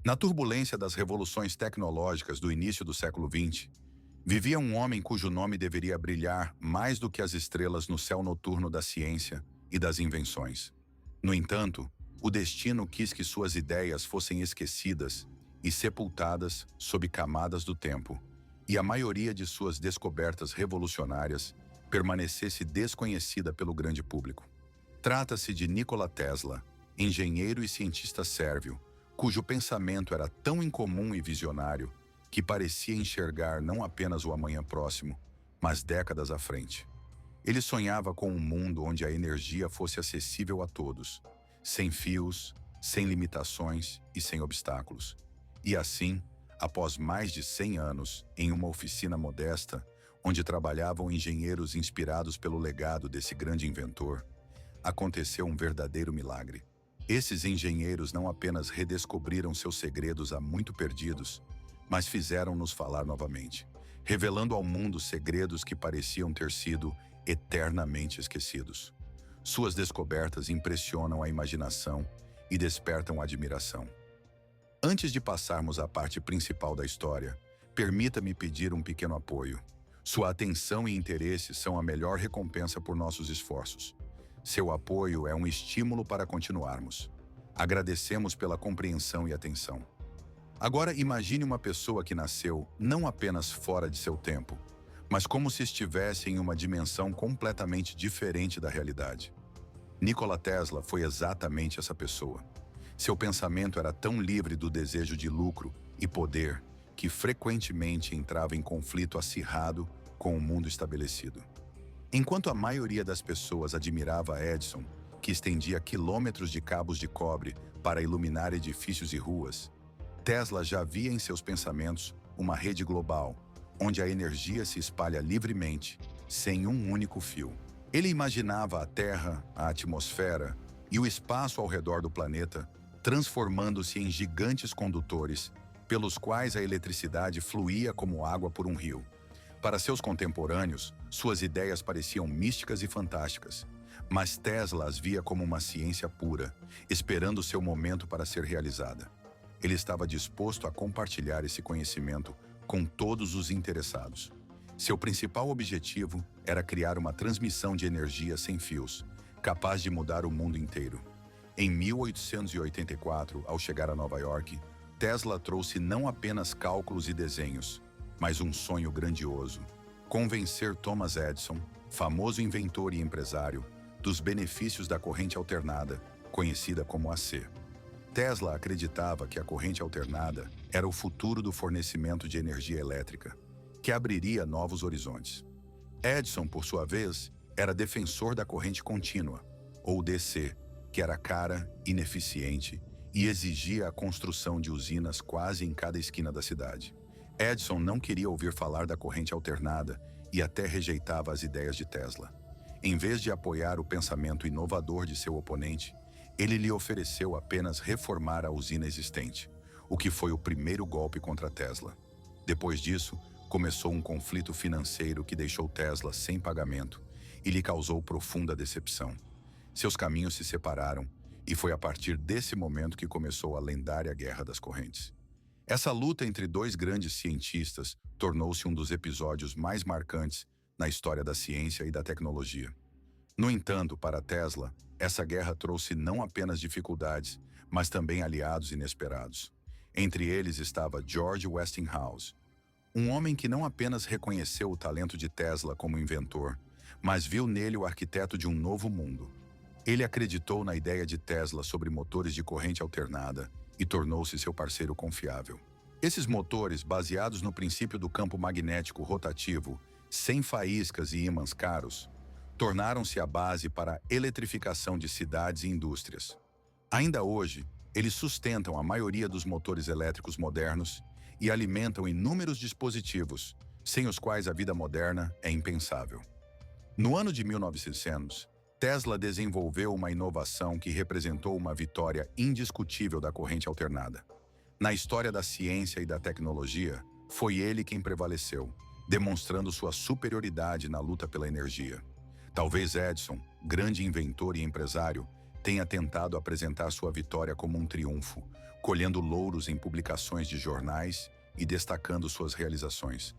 Na turbulência das revoluções tecnológicas do início do século XX, vivia um homem cujo nome deveria brilhar mais do que as estrelas no céu noturno da ciência e das invenções. No entanto, o destino quis que suas ideias fossem esquecidas e sepultadas sob camadas do tempo, e a maioria de suas descobertas revolucionárias permanecesse desconhecida pelo grande público. Trata-se de Nikola Tesla, engenheiro e cientista sérvio, cujo pensamento era tão incomum e visionário que parecia enxergar não apenas o amanhã próximo, mas décadas à frente. Ele sonhava com um mundo onde a energia fosse acessível a todos, sem fios, sem limitações e sem obstáculos. E assim, após mais de 100 anos, em uma oficina modesta, onde trabalhavam engenheiros inspirados pelo legado desse grande inventor, aconteceu um verdadeiro milagre. Esses engenheiros não apenas redescobriram seus segredos há muito perdidos, mas fizeram-nos falar novamente, revelando ao mundo segredos que pareciam ter sido eternamente esquecidos. Suas descobertas impressionam a imaginação e despertam admiração. Antes de passarmos à parte principal da história, permita-me pedir um pequeno apoio. Sua atenção e interesse são a melhor recompensa por nossos esforços. Seu apoio é um estímulo para continuarmos. Agradecemos pela compreensão e atenção. Agora imagine uma pessoa que nasceu não apenas fora de seu tempo, mas como se estivesse em uma dimensão completamente diferente da realidade. Nikola Tesla foi exatamente essa pessoa. Seu pensamento era tão livre do desejo de lucro e poder que frequentemente entrava em conflito acirrado com o mundo estabelecido. Enquanto a maioria das pessoas admirava Edison, que estendia quilômetros de cabos de cobre para iluminar edifícios e ruas, Tesla já via em seus pensamentos uma rede global, onde a energia se espalha livremente, sem um único fio. Ele imaginava a Terra, a atmosfera e o espaço ao redor do planeta transformando-se em gigantes condutores, pelos quais a eletricidade fluía como água por um rio. Para seus contemporâneos, suas ideias pareciam místicas e fantásticas, mas Tesla as via como uma ciência pura, esperando seu momento para ser realizada. Ele estava disposto a compartilhar esse conhecimento com todos os interessados. Seu principal objetivo era criar uma transmissão de energia sem fios, capaz de mudar o mundo inteiro. Em 1884, ao chegar a Nova York, Tesla trouxe não apenas cálculos e desenhos, mas um sonho grandioso: convencer Thomas Edison, famoso inventor e empresário, dos benefícios da corrente alternada, conhecida como AC. Tesla acreditava que a corrente alternada era o futuro do fornecimento de energia elétrica, que abriria novos horizontes. Edison, por sua vez, era defensor da corrente contínua, ou DC, que era cara, ineficiente e exigia a construção de usinas quase em cada esquina da cidade. Edison não queria ouvir falar da corrente alternada e até rejeitava as ideias de Tesla. Em vez de apoiar o pensamento inovador de seu oponente, ele lhe ofereceu apenas reformar a usina existente, o que foi o primeiro golpe contra Tesla. Depois disso, começou um conflito financeiro que deixou Tesla sem pagamento e lhe causou profunda decepção. Seus caminhos se separaram e foi a partir desse momento que começou a lendária Guerra das Correntes. Essa luta entre dois grandes cientistas tornou-se um dos episódios mais marcantes na história da ciência e da tecnologia. No entanto, para Tesla, essa guerra trouxe não apenas dificuldades, mas também aliados inesperados. Entre eles estava George Westinghouse, um homem que não apenas reconheceu o talento de Tesla como inventor, mas viu nele o arquiteto de um novo mundo. Ele acreditou na ideia de Tesla sobre motores de corrente alternada e tornou-se seu parceiro confiável. Esses motores, baseados no princípio do campo magnético rotativo, sem faíscas e ímãs caros, tornaram-se a base para a eletrificação de cidades e indústrias. Ainda hoje, eles sustentam a maioria dos motores elétricos modernos e alimentam inúmeros dispositivos, sem os quais a vida moderna é impensável. No ano de 1900, Tesla desenvolveu uma inovação que representou uma vitória indiscutível da corrente alternada. Na história da ciência e da tecnologia, foi ele quem prevaleceu, demonstrando sua superioridade na luta pela energia. Talvez Edison, grande inventor e empresário, tenha tentado apresentar sua vitória como um triunfo, colhendo louros em publicações de jornais e destacando suas realizações.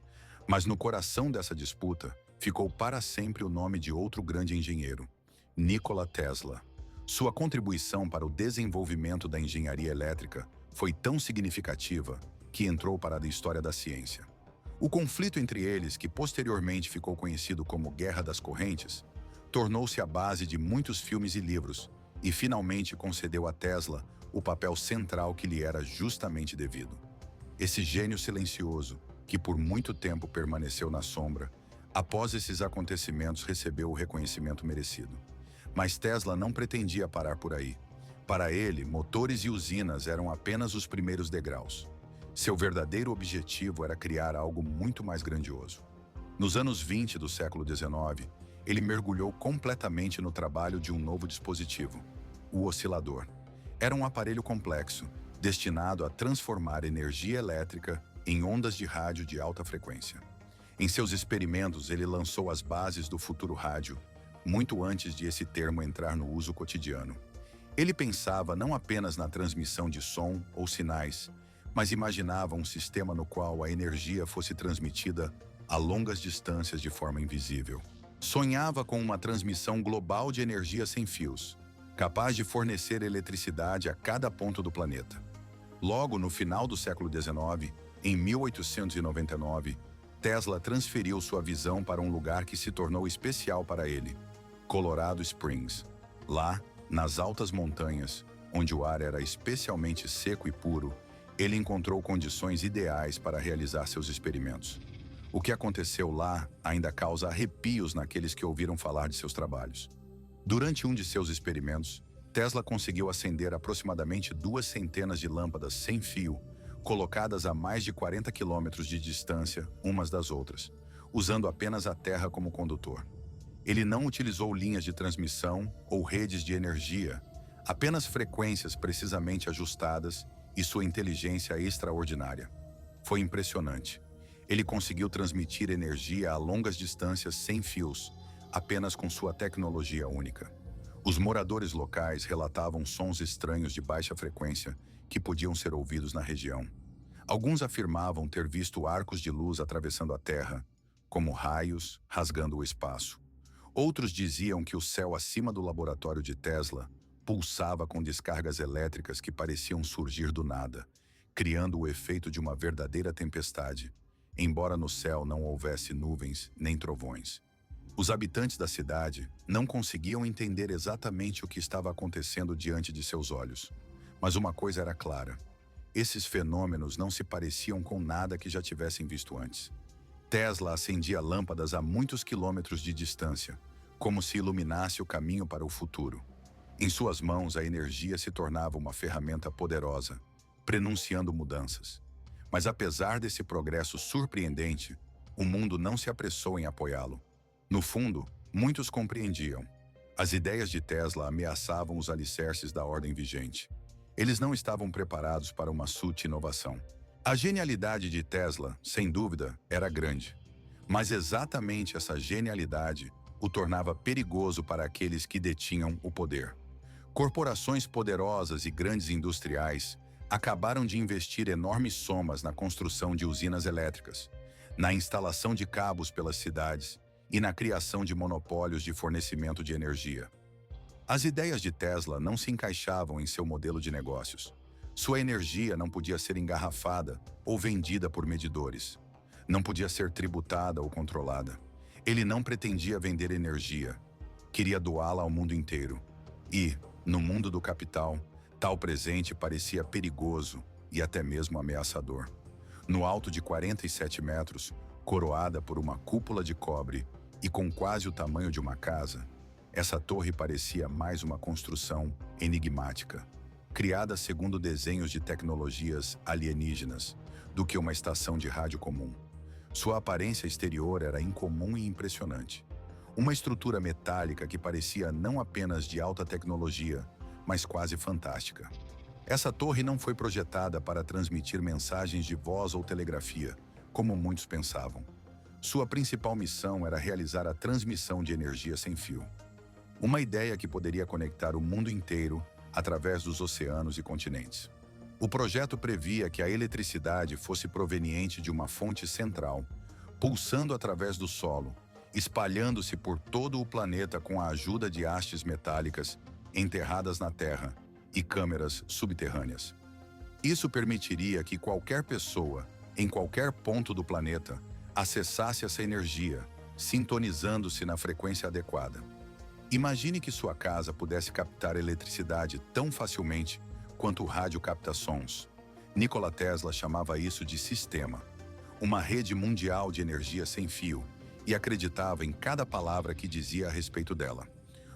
Mas no coração dessa disputa ficou para sempre o nome de outro grande engenheiro, Nikola Tesla. Sua contribuição para o desenvolvimento da engenharia elétrica foi tão significativa que entrou para a história da ciência. O conflito entre eles, que posteriormente ficou conhecido como Guerra das Correntes, tornou-se a base de muitos filmes e livros e finalmente concedeu a Tesla o papel central que lhe era justamente devido. Esse gênio silencioso, que por muito tempo permaneceu na sombra, após esses acontecimentos recebeu o reconhecimento merecido. Mas Tesla não pretendia parar por aí. Para ele, motores e usinas eram apenas os primeiros degraus. Seu verdadeiro objetivo era criar algo muito mais grandioso. Nos anos 20 do século XIX, ele mergulhou completamente no trabalho de um novo dispositivo, o oscilador. Era um aparelho complexo, destinado a transformar energia elétrica em ondas de rádio de alta frequência. Em seus experimentos, ele lançou as bases do futuro rádio, muito antes de esse termo entrar no uso cotidiano. Ele pensava não apenas na transmissão de som ou sinais, mas imaginava um sistema no qual a energia fosse transmitida a longas distâncias de forma invisível. Sonhava com uma transmissão global de energia sem fios, capaz de fornecer eletricidade a cada ponto do planeta. Logo no final do século XIX, em 1899, Tesla transferiu sua visão para um lugar que se tornou especial para ele, Colorado Springs. Lá, nas altas montanhas, onde o ar era especialmente seco e puro, ele encontrou condições ideais para realizar seus experimentos. O que aconteceu lá ainda causa arrepios naqueles que ouviram falar de seus trabalhos. Durante um de seus experimentos, Tesla conseguiu acender aproximadamente 200 de lâmpadas sem fio, colocadas a mais de 40 quilômetros de distância umas das outras, usando apenas a terra como condutor. Ele não utilizou linhas de transmissão ou redes de energia, apenas frequências precisamente ajustadas e sua inteligência extraordinária. Foi impressionante. Ele conseguiu transmitir energia a longas distâncias sem fios, apenas com sua tecnologia única. Os moradores locais relatavam sons estranhos de baixa frequência que podiam ser ouvidos na região. Alguns afirmavam ter visto arcos de luz atravessando a terra, como raios rasgando o espaço. Outros diziam que o céu acima do laboratório de Tesla pulsava com descargas elétricas que pareciam surgir do nada, criando o efeito de uma verdadeira tempestade, embora no céu não houvesse nuvens nem trovões. Os habitantes da cidade não conseguiam entender exatamente o que estava acontecendo diante de seus olhos. Mas uma coisa era clara: esses fenômenos não se pareciam com nada que já tivessem visto antes. Tesla acendia lâmpadas a muitos quilômetros de distância, como se iluminasse o caminho para o futuro. Em suas mãos, a energia se tornava uma ferramenta poderosa, prenunciando mudanças. Mas apesar desse progresso surpreendente, o mundo não se apressou em apoiá-lo. No fundo, muitos compreendiam. As ideias de Tesla ameaçavam os alicerces da ordem vigente. Eles não estavam preparados para uma súbita inovação. A genialidade de Tesla, sem dúvida, era grande. Mas exatamente essa genialidade o tornava perigoso para aqueles que detinham o poder. Corporações poderosas e grandes industriais acabaram de investir enormes somas na construção de usinas elétricas, na instalação de cabos pelas cidades e na criação de monopólios de fornecimento de energia. As ideias de Tesla não se encaixavam em seu modelo de negócios. Sua energia não podia ser engarrafada ou vendida por medidores. Não podia ser tributada ou controlada. Ele não pretendia vender energia. Queria doá-la ao mundo inteiro. E, no mundo do capital, tal presente parecia perigoso e até mesmo ameaçador. No alto de 47 metros, coroada por uma cúpula de cobre e com quase o tamanho de uma casa, essa torre parecia mais uma construção enigmática, criada segundo desenhos de tecnologias alienígenas, do que uma estação de rádio comum. Sua aparência exterior era incomum e impressionante. Uma estrutura metálica que parecia não apenas de alta tecnologia, mas quase fantástica. Essa torre não foi projetada para transmitir mensagens de voz ou telegrafia, como muitos pensavam. Sua principal missão era realizar a transmissão de energia sem fio. Uma ideia que poderia conectar o mundo inteiro através dos oceanos e continentes. O projeto previa que a eletricidade fosse proveniente de uma fonte central, pulsando através do solo, espalhando-se por todo o planeta com a ajuda de hastes metálicas enterradas na Terra e câmeras subterrâneas. Isso permitiria que qualquer pessoa, em qualquer ponto do planeta, acessasse essa energia, sintonizando-se na frequência adequada. Imagine que sua casa pudesse captar eletricidade tão facilmente quanto o rádio capta sons. Nikola Tesla chamava isso de sistema, uma rede mundial de energia sem fio, e acreditava em cada palavra que dizia a respeito dela.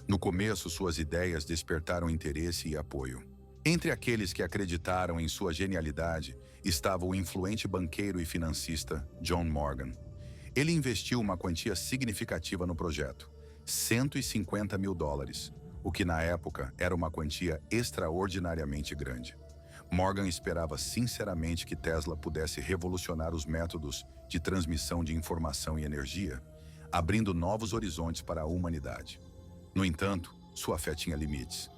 No começo, suas ideias despertaram interesse e apoio. Entre aqueles que acreditaram em sua genialidade estava o influente banqueiro e financista John Morgan. Ele investiu uma quantia significativa no projeto, $150 mil, o que na época era uma quantia extraordinariamente grande. Morgan esperava sinceramente que Tesla pudesse revolucionar os métodos de transmissão de informação e energia, abrindo novos horizontes para a humanidade. No entanto, sua fé tinha limites.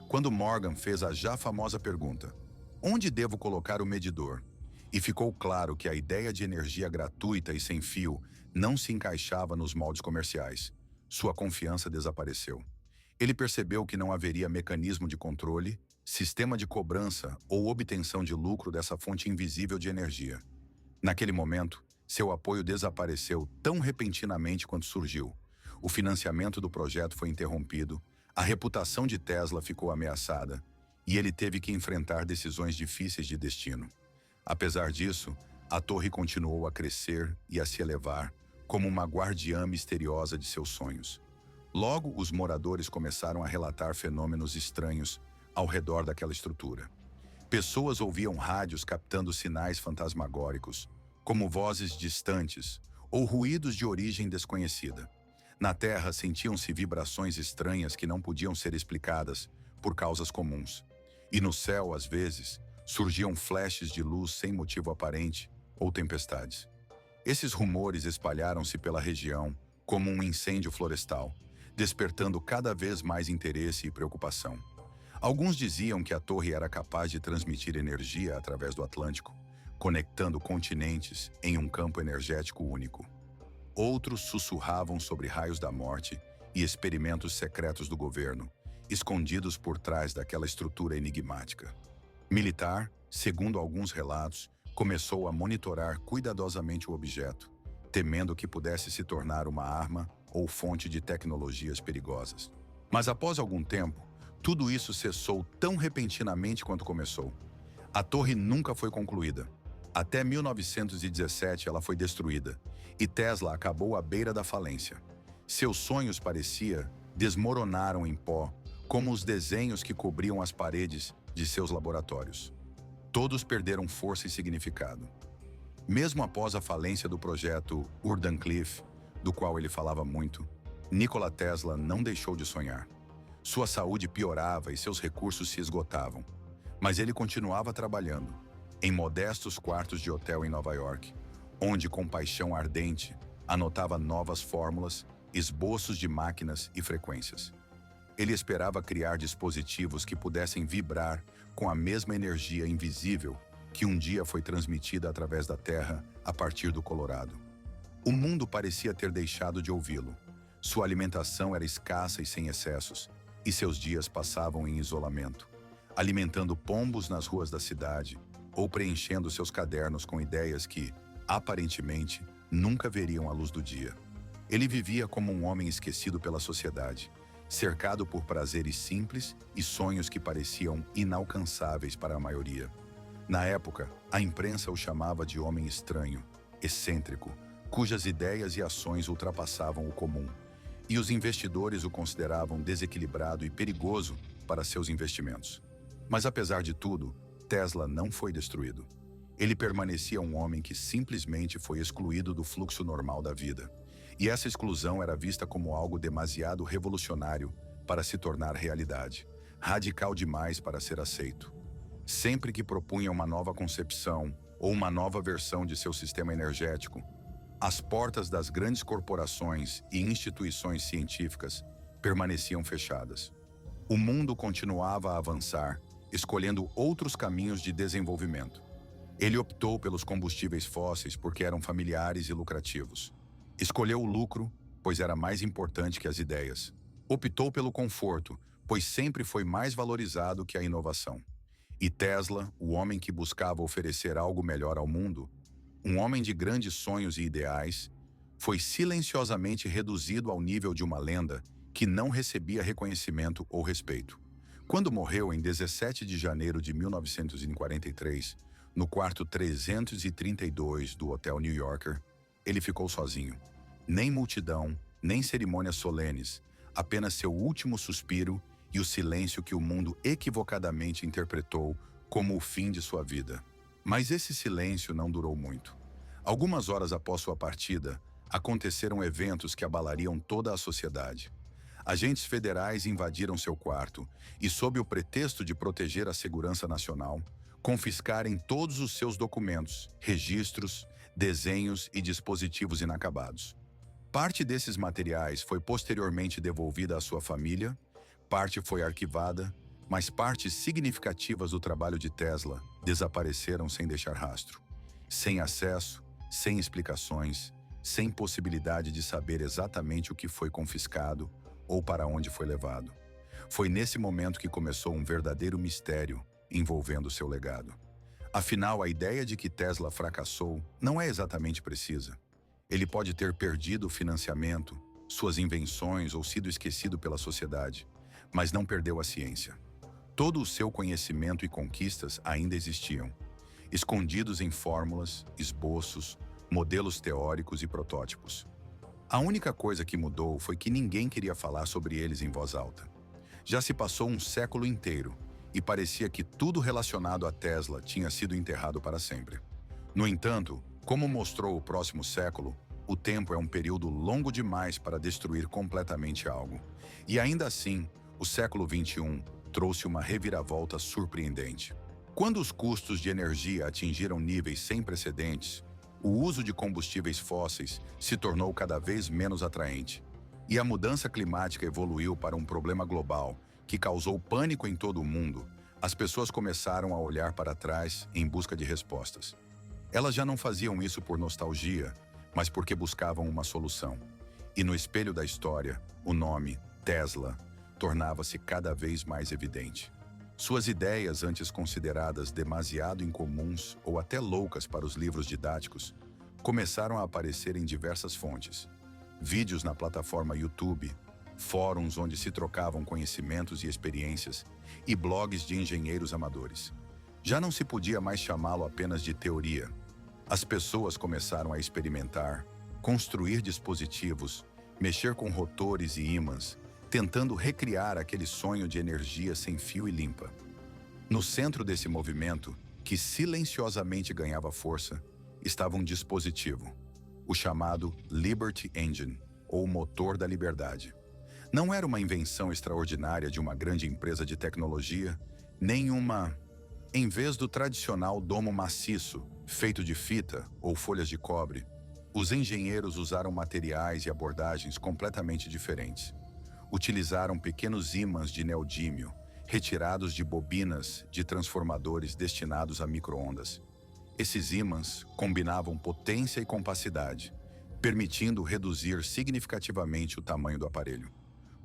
Quando Morgan fez a já famosa pergunta: "Onde devo colocar o medidor?", e ficou claro que a ideia de energia gratuita e sem fio não se encaixava nos moldes comerciais, sua confiança desapareceu. Ele percebeu que não haveria mecanismo de controle, sistema de cobrança ou obtenção de lucro dessa fonte invisível de energia. Naquele momento, seu apoio desapareceu tão repentinamente quanto surgiu. O financiamento do projeto foi interrompido, a reputação de Tesla ficou ameaçada e ele teve que enfrentar decisões difíceis de destino. Apesar disso, a torre continuou a crescer e a se elevar como uma guardiã misteriosa de seus sonhos. Logo, os moradores começaram a relatar fenômenos estranhos ao redor daquela estrutura. Pessoas ouviam rádios captando sinais fantasmagóricos, como vozes distantes ou ruídos de origem desconhecida. Na Terra, sentiam-se vibrações estranhas que não podiam ser explicadas por causas comuns. E no céu, às vezes, surgiam flashes de luz sem motivo aparente ou tempestades. Esses rumores espalharam-se pela região como um incêndio florestal, despertando cada vez mais interesse e preocupação. Alguns diziam que a torre era capaz de transmitir energia através do Atlântico, conectando continentes em um campo energético único. Outros sussurravam sobre raios da morte e experimentos secretos do governo, escondidos por trás daquela estrutura enigmática. Militar, segundo alguns relatos, começou a monitorar cuidadosamente o objeto, temendo que pudesse se tornar uma arma ou fonte de tecnologias perigosas. Mas após algum tempo, tudo isso cessou tão repentinamente quanto começou. A torre nunca foi concluída. Até 1917 ela foi destruída, e Tesla acabou à beira da falência. Seus sonhos, parecia, desmoronaram em pó, como os desenhos que cobriam as paredes de seus laboratórios. Todos perderam força e significado. Mesmo após a falência do projeto Urdan Cliff, do qual ele falava muito, Nikola Tesla não deixou de sonhar. Sua saúde piorava e seus recursos se esgotavam. Mas ele continuava trabalhando, em modestos quartos de hotel em Nova York, onde, com paixão ardente, anotava novas fórmulas, esboços de máquinas e frequências. Ele esperava criar dispositivos que pudessem vibrar com a mesma energia invisível que um dia foi transmitida através da Terra a partir do Colorado. O mundo parecia ter deixado de ouvi-lo. Sua alimentação era escassa e sem excessos, e seus dias passavam em isolamento, alimentando pombos nas ruas da cidade ou preenchendo seus cadernos com ideias que, aparentemente, nunca veriam a luz do dia. Ele vivia como um homem esquecido pela sociedade, cercado por prazeres simples e sonhos que pareciam inalcançáveis para a maioria. Na época, a imprensa o chamava de homem estranho, excêntrico, cujas ideias e ações ultrapassavam o comum, e os investidores o consideravam desequilibrado e perigoso para seus investimentos. Mas apesar de tudo, Tesla não foi destruído. Ele permanecia um homem que simplesmente foi excluído do fluxo normal da vida. E essa exclusão era vista como algo demasiado revolucionário para se tornar realidade, radical demais para ser aceito. Sempre que propunha uma nova concepção ou uma nova versão de seu sistema energético, as portas das grandes corporações e instituições científicas permaneciam fechadas. O mundo continuava a avançar, escolhendo outros caminhos de desenvolvimento. Ele optou pelos combustíveis fósseis porque eram familiares e lucrativos. Escolheu o lucro, pois era mais importante que as ideias. Optou pelo conforto, pois sempre foi mais valorizado que a inovação. E Tesla, o homem que buscava oferecer algo melhor ao mundo, um homem de grandes sonhos e ideais, foi silenciosamente reduzido ao nível de uma lenda que não recebia reconhecimento ou respeito. Quando morreu em 17 de janeiro de 1943, no quarto 332 do Hotel New Yorker, ele ficou sozinho. Nem multidão, nem cerimônias solenes, apenas seu último suspiro e o silêncio que o mundo equivocadamente interpretou como o fim de sua vida. Mas esse silêncio não durou muito. Algumas horas após sua partida, aconteceram eventos que abalariam toda a sociedade. Agentes federais invadiram seu quarto e, sob o pretexto de proteger a segurança nacional, confiscarem todos os seus documentos, registros, desenhos e dispositivos inacabados. Parte desses materiais foi posteriormente devolvida à sua família, parte foi arquivada, mas partes significativas do trabalho de Tesla desapareceram sem deixar rastro. Sem acesso, sem explicações, sem possibilidade de saber exatamente o que foi confiscado ou para onde foi levado. Foi nesse momento que começou um verdadeiro mistério envolvendo seu legado. Afinal, a ideia de que Tesla fracassou não é exatamente precisa. Ele pode ter perdido o financiamento, suas invenções ou sido esquecido pela sociedade, mas não perdeu a ciência. Todo o seu conhecimento e conquistas ainda existiam, escondidos em fórmulas, esboços, modelos teóricos e protótipos. A única coisa que mudou foi que ninguém queria falar sobre eles em voz alta. Já se passou um século inteiro e parecia que tudo relacionado a Tesla tinha sido enterrado para sempre. No entanto, como mostrou o próximo século, o tempo é um período longo demais para destruir completamente algo. E ainda assim, o século XXI trouxe uma reviravolta surpreendente. Quando os custos de energia atingiram níveis sem precedentes, o uso de combustíveis fósseis se tornou cada vez menos atraente. E a mudança climática evoluiu para um problema global que causou pânico em todo o mundo. As pessoas começaram a olhar para trás em busca de respostas. Elas já não faziam isso por nostalgia, mas porque buscavam uma solução. E no espelho da história, o nome, Tesla, tornava-se cada vez mais evidente. Suas ideias, antes consideradas demasiado incomuns ou até loucas para os livros didáticos, começaram a aparecer em diversas fontes. Vídeos na plataforma YouTube, fóruns onde se trocavam conhecimentos e experiências, e blogs de engenheiros amadores. Já não se podia mais chamá-lo apenas de teoria. As pessoas começaram a experimentar, construir dispositivos, mexer com rotores e ímãs, tentando recriar aquele sonho de energia sem fio e limpa. No centro desse movimento, que silenciosamente ganhava força, estava um dispositivo, o chamado Liberty Engine, ou motor da liberdade. Não era uma invenção extraordinária de uma grande empresa de tecnologia, nem uma... Em vez do tradicional domo maciço, feito de fita ou folhas de cobre, os engenheiros usaram materiais e abordagens completamente diferentes. Utilizaram pequenos ímãs de neodímio, retirados de bobinas de transformadores destinados a micro-ondas. Esses ímãs combinavam potência e compacidade, permitindo reduzir significativamente o tamanho do aparelho.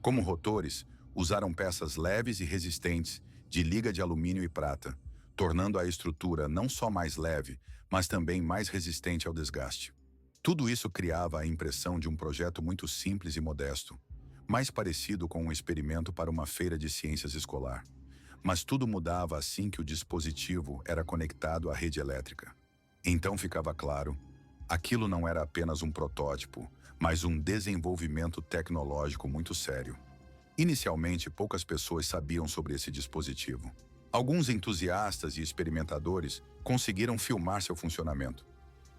Como rotores, usaram peças leves e resistentes de liga de alumínio e prata, tornando a estrutura não só mais leve, mas também mais resistente ao desgaste. Tudo isso criava a impressão de um projeto muito simples e modesto, mais parecido com um experimento para uma feira de ciências escolar. Mas tudo mudava assim que o dispositivo era conectado à rede elétrica. Então ficava claro, aquilo não era apenas um protótipo, mas um desenvolvimento tecnológico muito sério. Inicialmente, poucas pessoas sabiam sobre esse dispositivo. Alguns entusiastas e experimentadores conseguiram filmar seu funcionamento.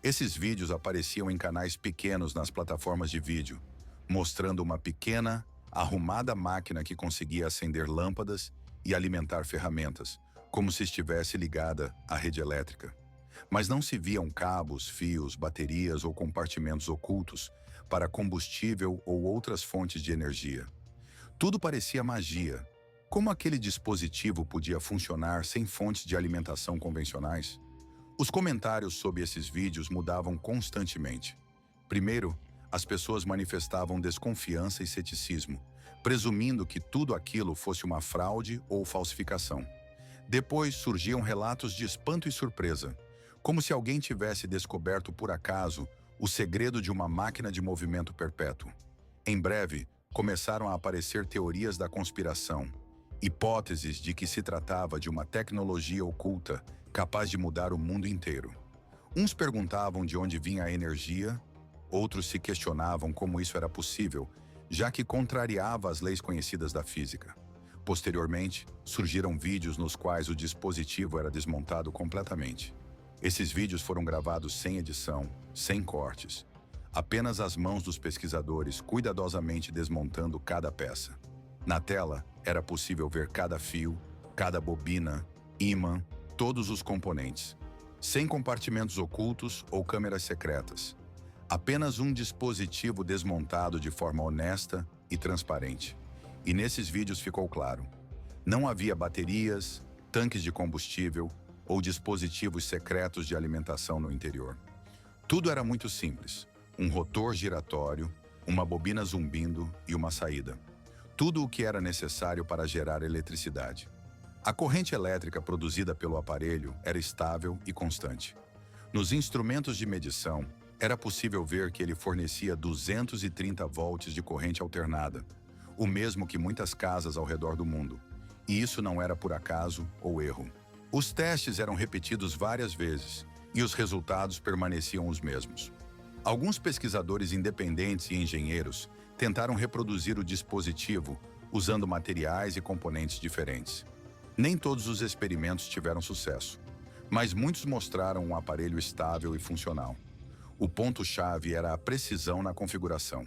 Esses vídeos apareciam em canais pequenos nas plataformas de vídeo, mostrando uma pequena, arrumada máquina que conseguia acender lâmpadas e alimentar ferramentas, como se estivesse ligada à rede elétrica. Mas não se viam cabos, fios, baterias ou compartimentos ocultos para combustível ou outras fontes de energia. Tudo parecia magia. Como aquele dispositivo podia funcionar sem fontes de alimentação convencionais? Os comentários sob esses vídeos mudavam constantemente. Primeiro, as pessoas manifestavam desconfiança e ceticismo, presumindo que tudo aquilo fosse uma fraude ou falsificação. Depois surgiam relatos de espanto e surpresa, como se alguém tivesse descoberto por acaso o segredo de uma máquina de movimento perpétuo. Em breve, começaram a aparecer teorias da conspiração, hipóteses de que se tratava de uma tecnologia oculta capaz de mudar o mundo inteiro. Uns perguntavam de onde vinha a energia, outros se questionavam como isso era possível, já que contrariava as leis conhecidas da física. Posteriormente, surgiram vídeos nos quais o dispositivo era desmontado completamente. Esses vídeos foram gravados sem edição, sem cortes. Apenas as mãos dos pesquisadores cuidadosamente desmontando cada peça. Na tela, era possível ver cada fio, cada bobina, ímã, todos os componentes. Sem compartimentos ocultos ou câmeras secretas. Apenas um dispositivo desmontado de forma honesta e transparente. E nesses vídeos ficou claro: não havia baterias, tanques de combustível ou dispositivos secretos de alimentação no interior. Tudo era muito simples: um rotor giratório, uma bobina zumbindo e uma saída. Tudo o que era necessário para gerar eletricidade. A corrente elétrica produzida pelo aparelho era estável e constante. Nos instrumentos de medição, era possível ver que ele fornecia 230 volts de corrente alternada, o mesmo que muitas casas ao redor do mundo. E isso não era por acaso ou erro. Os testes eram repetidos várias vezes e os resultados permaneciam os mesmos. Alguns pesquisadores independentes e engenheiros tentaram reproduzir o dispositivo usando materiais e componentes diferentes. Nem todos os experimentos tiveram sucesso, mas muitos mostraram um aparelho estável e funcional. O ponto-chave era a precisão na configuração.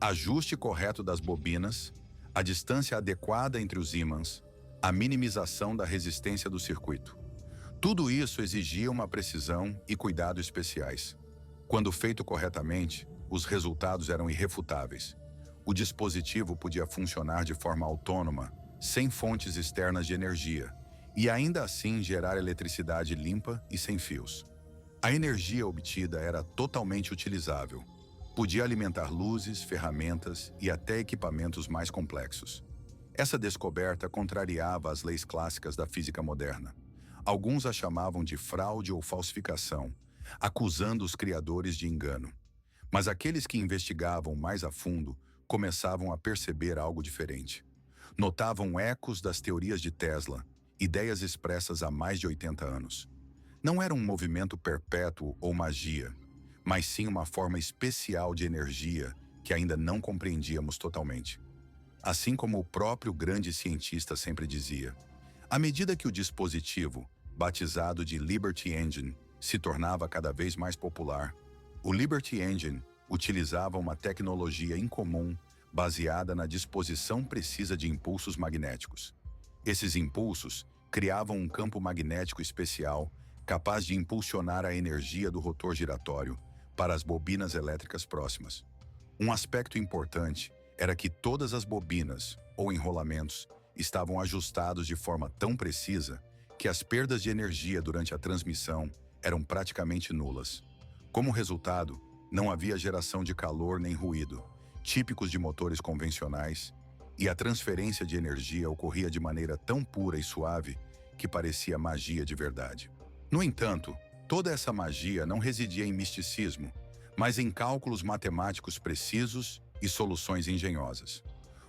Ajuste correto das bobinas, a distância adequada entre os ímãs, a minimização da resistência do circuito. Tudo isso exigia uma precisão e cuidado especiais. Quando feito corretamente, os resultados eram irrefutáveis. O dispositivo podia funcionar de forma autônoma, sem fontes externas de energia, e ainda assim gerar eletricidade limpa e sem fios. A energia obtida era totalmente utilizável. Podia alimentar luzes, ferramentas e até equipamentos mais complexos. Essa descoberta contrariava as leis clássicas da física moderna. Alguns a chamavam de fraude ou falsificação, acusando os criadores de engano. Mas aqueles que investigavam mais a fundo começavam a perceber algo diferente. Notavam ecos das teorias de Tesla, ideias expressas há mais de 80 anos. Não era um movimento perpétuo ou magia, mas sim uma forma especial de energia que ainda não compreendíamos totalmente. Assim como o próprio grande cientista sempre dizia, à medida que o dispositivo, batizado de Liberty Engine, se tornava cada vez mais popular, o Liberty Engine utilizava uma tecnologia incomum baseada na disposição precisa de impulsos magnéticos. Esses impulsos criavam um campo magnético especial capaz de impulsionar a energia do rotor giratório para as bobinas elétricas próximas. Um aspecto importante era que todas as bobinas, ou enrolamentos, estavam ajustados de forma tão precisa que as perdas de energia durante a transmissão eram praticamente nulas. Como resultado, não havia geração de calor nem ruído, típicos de motores convencionais, e a transferência de energia ocorria de maneira tão pura e suave que parecia magia de verdade. No entanto, toda essa magia não residia em misticismo, mas em cálculos matemáticos precisos e soluções engenhosas.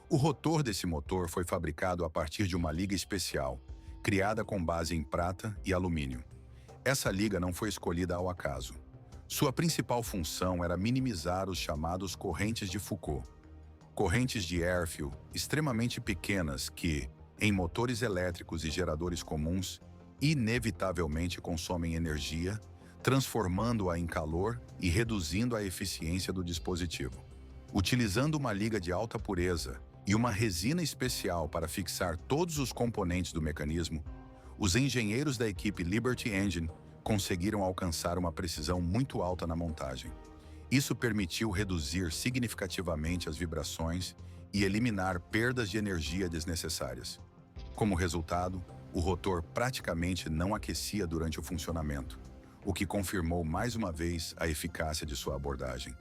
O rotor desse motor foi fabricado a partir de uma liga especial, criada com base em prata e alumínio. Essa liga não foi escolhida ao acaso. Sua principal função era minimizar os chamados correntes de Foucault. Correntes de Airfield extremamente pequenas que, em motores elétricos e geradores comuns, inevitavelmente consomem energia, transformando-a em calor e reduzindo a eficiência do dispositivo. Utilizando uma liga de alta pureza e uma resina especial para fixar todos os componentes do mecanismo, os engenheiros da equipe Liberty Engine conseguiram alcançar uma precisão muito alta na montagem. Isso permitiu reduzir significativamente as vibrações e eliminar perdas de energia desnecessárias. Como resultado, o rotor praticamente não aquecia durante o funcionamento, o que confirmou mais uma vez a eficácia de sua abordagem.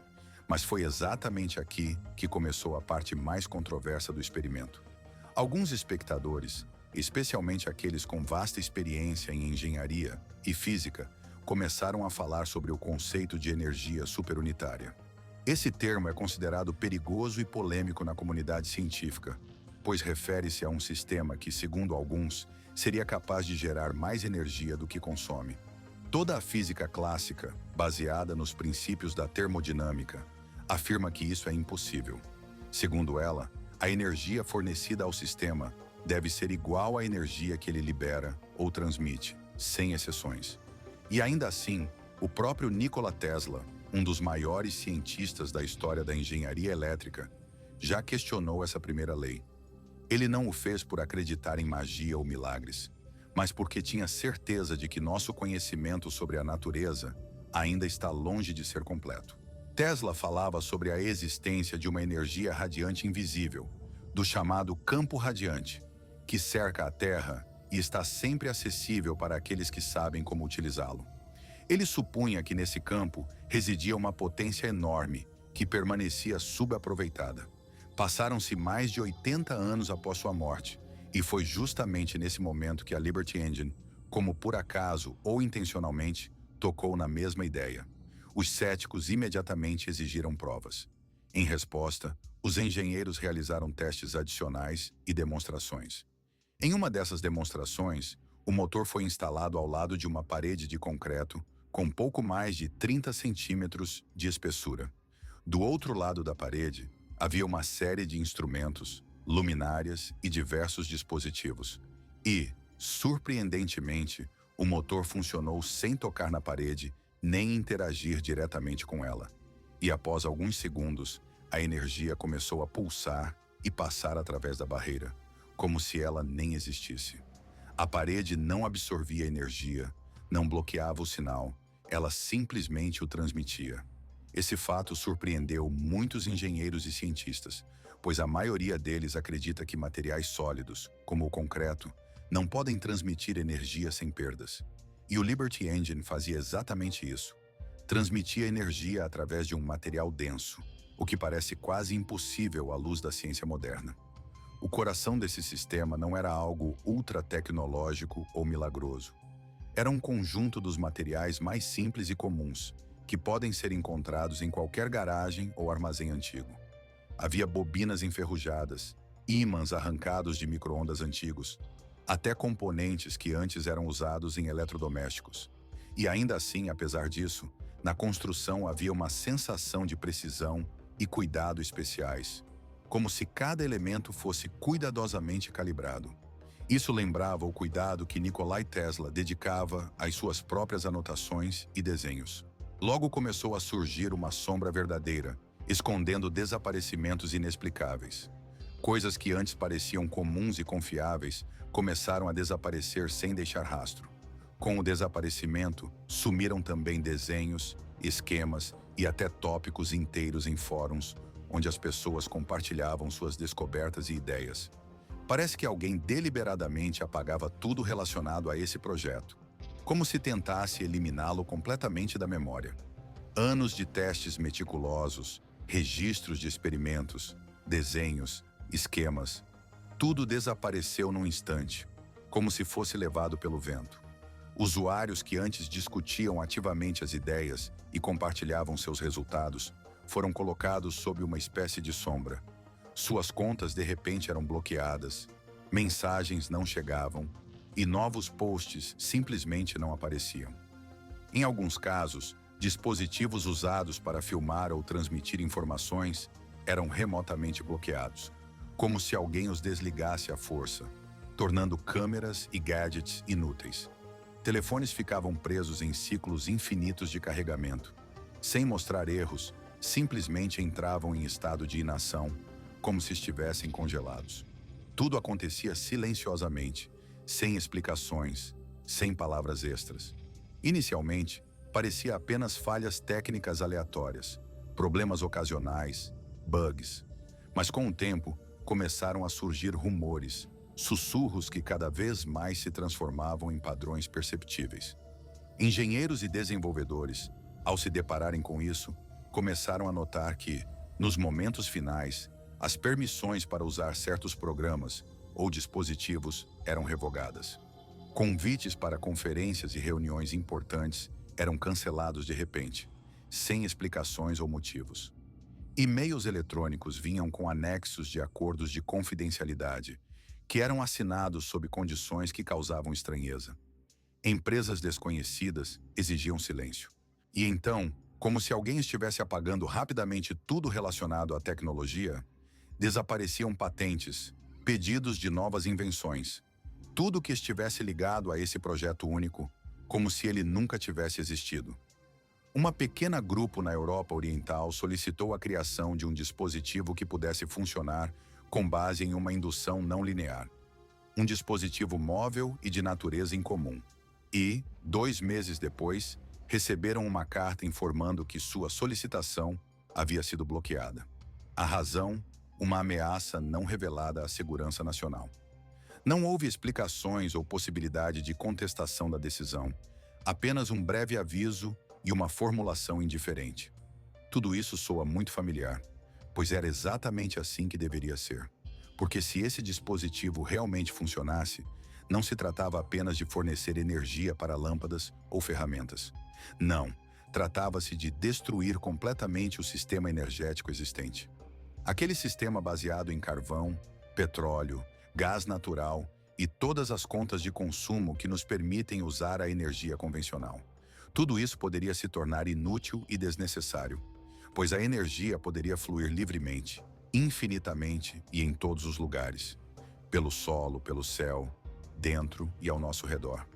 Mas foi exatamente aqui que começou a parte mais controversa do experimento. Alguns espectadores, especialmente aqueles com vasta experiência em engenharia e física, começaram a falar sobre o conceito de energia superunitária. Esse termo é considerado perigoso e polêmico na comunidade científica, pois refere-se a um sistema que, segundo alguns, seria capaz de gerar mais energia do que consome. Toda a física clássica, baseada nos princípios da termodinâmica, afirma que isso é impossível. Segundo ela, a energia fornecida ao sistema deve ser igual à energia que ele libera ou transmite, sem exceções. E ainda assim, o próprio Nikola Tesla, um dos maiores cientistas da história da engenharia elétrica, já questionou essa primeira lei. Ele não o fez por acreditar em magia ou milagres, mas porque tinha certeza de que nosso conhecimento sobre a natureza ainda está longe de ser completo. Tesla falava sobre a existência de uma energia radiante invisível, do chamado campo radiante, que cerca a Terra e está sempre acessível para aqueles que sabem como utilizá-lo. Ele supunha que nesse campo residia uma potência enorme que permanecia subaproveitada. Passaram-se mais de 80 anos após sua morte, e foi justamente nesse momento que a Liberty Engine, como por acaso ou intencionalmente, tocou na mesma ideia. Os céticos imediatamente exigiram provas. Em resposta, os engenheiros realizaram testes adicionais e demonstrações. Em uma dessas demonstrações, o motor foi instalado ao lado de uma parede de concreto com pouco mais de 30 centímetros de espessura. Do outro lado da parede, havia uma série de instrumentos, luminárias e diversos dispositivos. E, surpreendentemente, o motor funcionou sem tocar na parede nem interagir diretamente com ela. E após alguns segundos, a energia começou a pulsar e passar através da barreira, como se ela nem existisse. A parede não absorvia energia, não bloqueava o sinal, ela simplesmente o transmitia. Esse fato surpreendeu muitos engenheiros e cientistas, pois a maioria deles acredita que materiais sólidos, como o concreto, não podem transmitir energia sem perdas. E o Liberty Engine fazia exatamente isso. Transmitia energia através de um material denso, o que parece quase impossível à luz da ciência moderna. O coração desse sistema não era algo ultra-tecnológico ou milagroso. Era um conjunto dos materiais mais simples e comuns, que podem ser encontrados em qualquer garagem ou armazém antigo. Havia bobinas enferrujadas, ímãs arrancados de micro-ondas antigos, até componentes que antes eram usados em eletrodomésticos. E ainda assim, apesar disso, na construção havia uma sensação de precisão e cuidado especiais, como se cada elemento fosse cuidadosamente calibrado. Isso lembrava o cuidado que Nikola Tesla dedicava às suas próprias anotações e desenhos. Logo começou a surgir uma sombra verdadeira, escondendo desaparecimentos inexplicáveis. Coisas que antes pareciam comuns e confiáveis começaram a desaparecer sem deixar rastro. Com o desaparecimento, sumiram também desenhos, esquemas e até tópicos inteiros em fóruns, onde as pessoas compartilhavam suas descobertas e ideias. Parece que alguém deliberadamente apagava tudo relacionado a esse projeto, como se tentasse eliminá-lo completamente da memória. Anos de testes meticulosos, registros de experimentos, desenhos, esquemas, tudo desapareceu num instante, como se fosse levado pelo vento. Usuários que antes discutiam ativamente as ideias e compartilhavam seus resultados foram colocados sob uma espécie de sombra. Suas contas de repente eram bloqueadas, mensagens não chegavam e novos posts simplesmente não apareciam. Em alguns casos, dispositivos usados para filmar ou transmitir informações eram remotamente bloqueados, como se alguém os desligasse à força, tornando câmeras e gadgets inúteis. Telefones ficavam presos em ciclos infinitos de carregamento. Sem mostrar erros, simplesmente entravam em estado de inação, como se estivessem congelados. Tudo acontecia silenciosamente, sem explicações, sem palavras extras. Inicialmente, parecia apenas falhas técnicas aleatórias, problemas ocasionais, bugs. Mas com o tempo, começaram a surgir rumores, sussurros que cada vez mais se transformavam em padrões perceptíveis. Engenheiros e desenvolvedores, ao se depararem com isso, começaram a notar que, nos momentos finais, as permissões para usar certos programas ou dispositivos eram revogadas. Convites para conferências e reuniões importantes eram cancelados de repente, sem explicações ou motivos. E-mails eletrônicos vinham com anexos de acordos de confidencialidade, que eram assinados sob condições que causavam estranheza. Empresas desconhecidas exigiam silêncio. E então, como se alguém estivesse apagando rapidamente tudo relacionado à tecnologia, desapareciam patentes, pedidos de novas invenções, tudo que estivesse ligado a esse projeto único, como se ele nunca tivesse existido. Uma pequena grupo na Europa Oriental solicitou a criação de um dispositivo que pudesse funcionar com base em uma indução não linear. Um dispositivo móvel e de natureza incomum. E, 2 meses depois, receberam uma carta informando que sua solicitação havia sido bloqueada. A razão, uma ameaça não revelada à segurança nacional. Não houve explicações ou possibilidade de contestação da decisão, apenas um breve aviso e uma formulação indiferente. Tudo isso soa muito familiar, pois era exatamente assim que deveria ser. Porque se esse dispositivo realmente funcionasse, não se tratava apenas de fornecer energia para lâmpadas ou ferramentas. Não, tratava-se de destruir completamente o sistema energético existente. Aquele sistema baseado em carvão, petróleo, gás natural e todas as contas de consumo que nos permitem usar a energia convencional. Tudo isso poderia se tornar inútil e desnecessário, pois a energia poderia fluir livremente, infinitamente e em todos os lugares, pelo solo, pelo céu, dentro e ao nosso redor.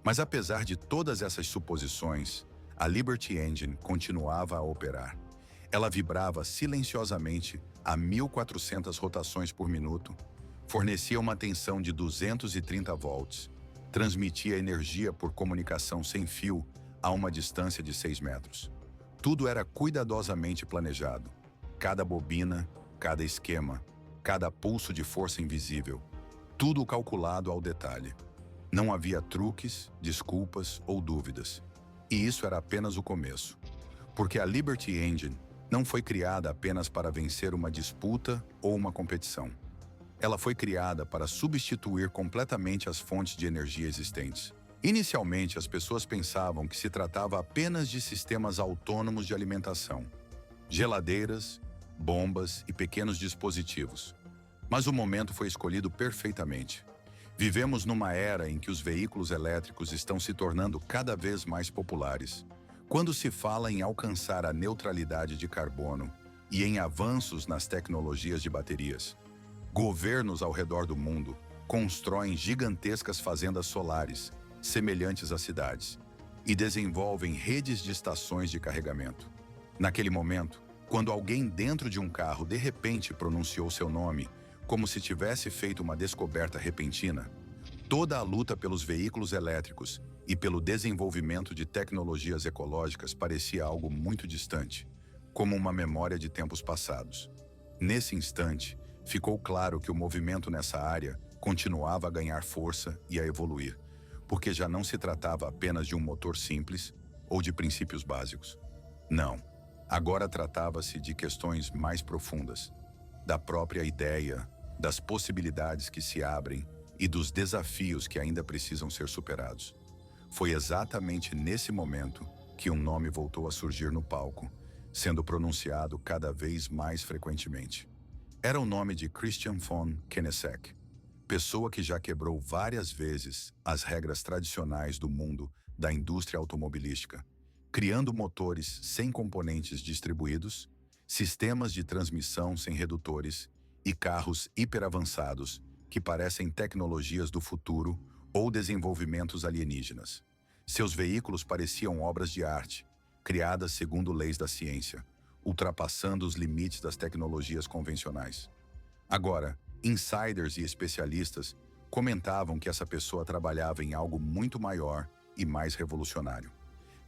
Mas apesar de todas essas suposições, a Liberty Engine continuava a operar. Ela vibrava silenciosamente a 1.400 rotações por minuto, fornecia uma tensão de 230 volts, transmitia energia por comunicação sem fio a uma distância de 6 metros. Tudo era cuidadosamente planejado. Cada bobina, cada esquema, cada pulso de força invisível. Tudo calculado ao detalhe. Não havia truques, desculpas ou dúvidas. E isso era apenas o começo. Porque a Liberty Engine não foi criada apenas para vencer uma disputa ou uma competição. Ela foi criada para substituir completamente as fontes de energia existentes. Inicialmente, as pessoas pensavam que se tratava apenas de sistemas autônomos de alimentação, geladeiras, bombas e pequenos dispositivos. Mas o momento foi escolhido perfeitamente. Vivemos numa era em que os veículos elétricos estão se tornando cada vez mais populares. Quando se fala em alcançar a neutralidade de carbono e em avanços nas tecnologias de baterias, governos ao redor do mundo constroem gigantescas fazendas solares, semelhantes a cidades, e desenvolvem redes de estações de carregamento. Naquele momento, quando alguém dentro de um carro de repente pronunciou seu nome, como se tivesse feito uma descoberta repentina, toda a luta pelos veículos elétricos e pelo desenvolvimento de tecnologias ecológicas parecia algo muito distante, como uma memória de tempos passados. Nesse instante, ficou claro que o movimento nessa área continuava a ganhar força e a evoluir, porque já não se tratava apenas de um motor simples ou de princípios básicos. Não, agora tratava-se de questões mais profundas, da própria ideia, das possibilidades que se abrem e dos desafios que ainda precisam ser superados. Foi exatamente nesse momento que um nome voltou a surgir no palco, sendo pronunciado cada vez mais frequentemente. Era o nome de Christian von Koenigsegg, pessoa que já quebrou várias vezes as regras tradicionais do mundo da indústria automobilística, criando motores sem componentes distribuídos, sistemas de transmissão sem redutores e carros hiperavançados que parecem tecnologias do futuro ou desenvolvimentos alienígenas. Seus veículos pareciam obras de arte, criadas segundo leis da ciência, ultrapassando os limites das tecnologias convencionais. Agora, insiders e especialistas comentavam que essa pessoa trabalhava em algo muito maior e mais revolucionário.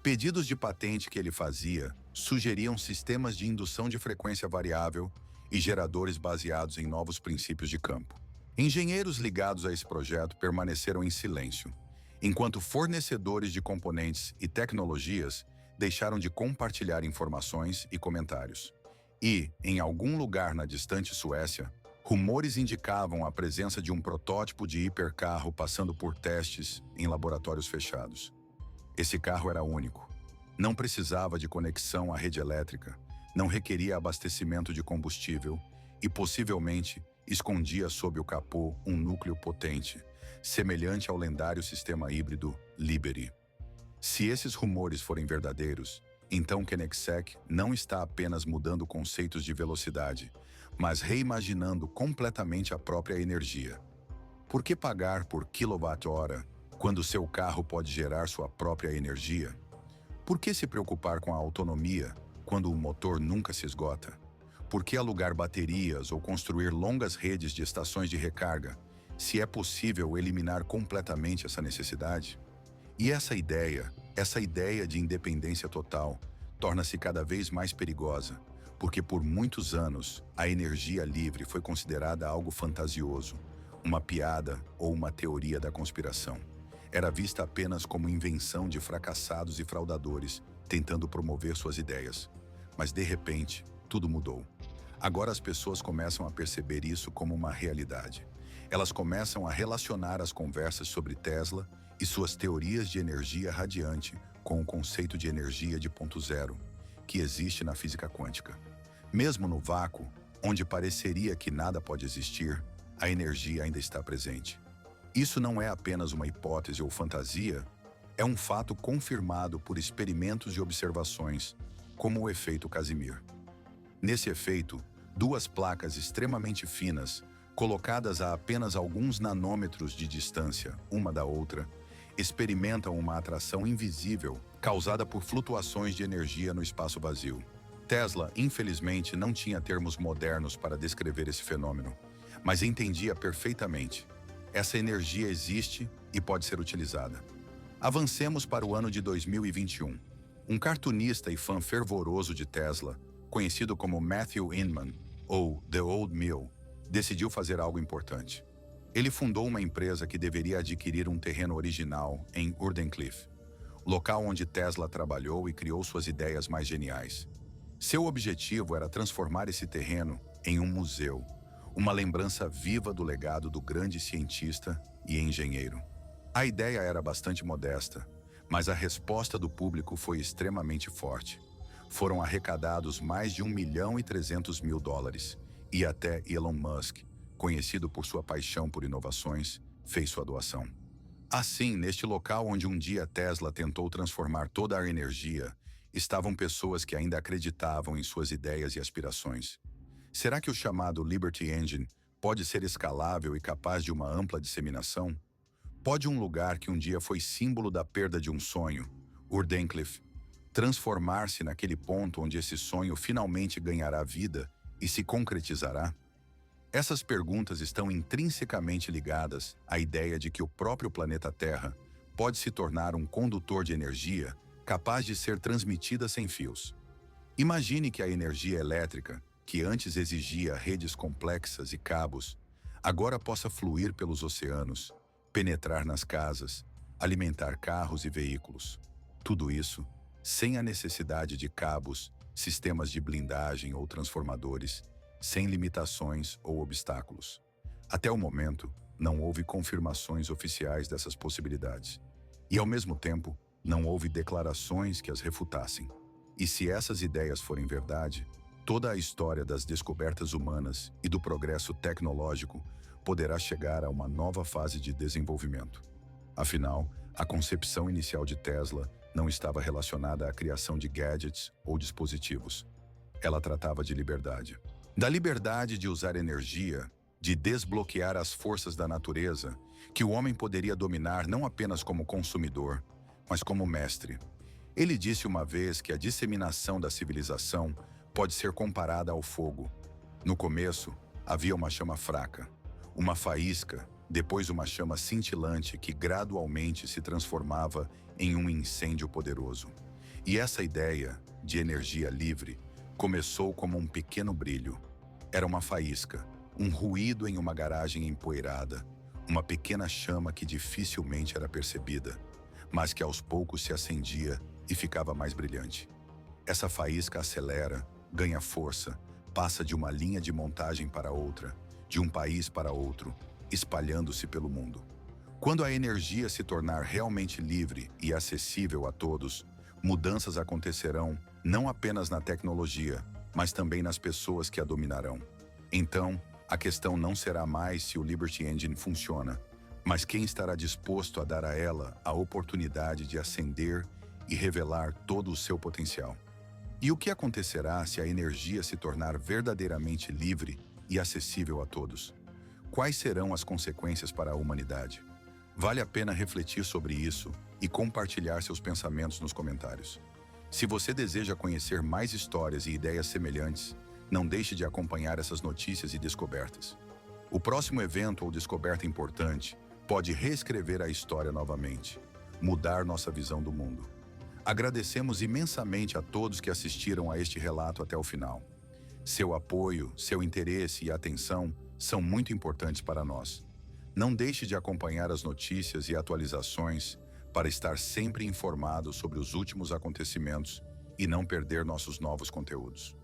Pedidos de patente que ele fazia sugeriam sistemas de indução de frequência variável e geradores baseados em novos princípios de campo. Engenheiros ligados a esse projeto permaneceram em silêncio, enquanto fornecedores de componentes e tecnologias deixaram de compartilhar informações e comentários. E, em algum lugar na distante Suécia, rumores indicavam a presença de um protótipo de hipercarro passando por testes em laboratórios fechados. Esse carro era único. Não precisava de conexão à rede elétrica, não requeria abastecimento de combustível e, possivelmente, escondia sob o capô um núcleo potente, semelhante ao lendário sistema híbrido Liberty. Se esses rumores forem verdadeiros, então Koenigsegg não está apenas mudando conceitos de velocidade, mas reimaginando completamente a própria energia. Por que pagar por quilowatt-hora quando seu carro pode gerar sua própria energia? Por que se preocupar com a autonomia quando o motor nunca se esgota? Por que alugar baterias ou construir longas redes de estações de recarga, se é possível eliminar completamente essa necessidade? E essa ideia de independência total, torna-se cada vez mais perigosa, porque por muitos anos a energia livre foi considerada algo fantasioso, uma piada ou uma teoria da conspiração. Era vista apenas como invenção de fracassados e fraudadores tentando promover suas ideias. Mas de repente, tudo mudou. Agora as pessoas começam a perceber isso como uma realidade. Elas começam a relacionar as conversas sobre Tesla e suas teorias de energia radiante com o conceito de energia de ponto zero, que existe na física quântica. Mesmo no vácuo, onde pareceria que nada pode existir, a energia ainda está presente. Isso não é apenas uma hipótese ou fantasia, é um fato confirmado por experimentos e observações, como o efeito Casimir. Nesse efeito, duas placas extremamente finas, colocadas a apenas alguns nanômetros de distância uma da outra, experimentam uma atração invisível causada por flutuações de energia no espaço vazio. Tesla, infelizmente, não tinha termos modernos para descrever esse fenômeno, mas entendia perfeitamente. Essa energia existe e pode ser utilizada. Avancemos para o ano de 2021. Um cartunista e fã fervoroso de Tesla, conhecido como Matthew Inman, ou The Old Mill, decidiu fazer algo importante. Ele fundou uma empresa que deveria adquirir um terreno original em Urdencliffe, local onde Tesla trabalhou e criou suas ideias mais geniais. Seu objetivo era transformar esse terreno em um museu, uma lembrança viva do legado do grande cientista e engenheiro. A ideia era bastante modesta, mas a resposta do público foi extremamente forte. Foram arrecadados mais de $1.300.000 e até Elon Musk, conhecido por sua paixão por inovações, fez sua doação. Assim, neste local onde um dia Tesla tentou transformar toda a energia, estavam pessoas que ainda acreditavam em suas ideias e aspirações. Será que o chamado Liberty Engine pode ser escalável e capaz de uma ampla disseminação? Pode um lugar que um dia foi símbolo da perda de um sonho, Urdencliffe, transformar-se naquele ponto onde esse sonho finalmente ganhará vida e se concretizará? Essas perguntas estão intrinsecamente ligadas à ideia de que o próprio planeta Terra pode se tornar um condutor de energia capaz de ser transmitida sem fios. Imagine que a energia elétrica, que antes exigia redes complexas e cabos, agora possa fluir pelos oceanos, penetrar nas casas, alimentar carros e veículos. Tudo isso sem a necessidade de cabos, sistemas de blindagem ou transformadores, sem limitações ou obstáculos. Até o momento, não houve confirmações oficiais dessas possibilidades. E, ao mesmo tempo, não houve declarações que as refutassem. E se essas ideias forem verdade, toda a história das descobertas humanas e do progresso tecnológico poderá chegar a uma nova fase de desenvolvimento. Afinal, a concepção inicial de Tesla não estava relacionada à criação de gadgets ou dispositivos. Ela tratava de liberdade. Da liberdade de usar energia, de desbloquear as forças da natureza, que o homem poderia dominar não apenas como consumidor, mas como mestre. Ele disse uma vez que a disseminação da civilização pode ser comparada ao fogo. No começo, havia uma chama fraca, uma faísca, depois uma chama cintilante que gradualmente se transformava em um incêndio poderoso. E essa ideia de energia livre começou como um pequeno brilho. Era uma faísca, um ruído em uma garagem empoeirada, uma pequena chama que dificilmente era percebida, mas que aos poucos se acendia e ficava mais brilhante. Essa faísca acelera, ganha força, passa de uma linha de montagem para outra, de um país para outro, espalhando-se pelo mundo. Quando a energia se tornar realmente livre e acessível a todos, mudanças acontecerão não apenas na tecnologia, mas também nas pessoas que a dominarão. Então, a questão não será mais se o Liberty Engine funciona, mas quem estará disposto a dar a ela a oportunidade de acender e revelar todo o seu potencial. E o que acontecerá se a energia se tornar verdadeiramente livre e acessível a todos? Quais serão as consequências para a humanidade? Vale a pena refletir sobre isso e compartilhar seus pensamentos nos comentários. Se você deseja conhecer mais histórias e ideias semelhantes, não deixe de acompanhar essas notícias e descobertas. O próximo evento ou descoberta importante pode reescrever a história novamente, mudar nossa visão do mundo. Agradecemos imensamente a todos que assistiram a este relato até o final. Seu apoio, seu interesse e atenção são muito importantes para nós. Não deixe de acompanhar as notícias e atualizações para estar sempre informado sobre os últimos acontecimentos e não perder nossos novos conteúdos.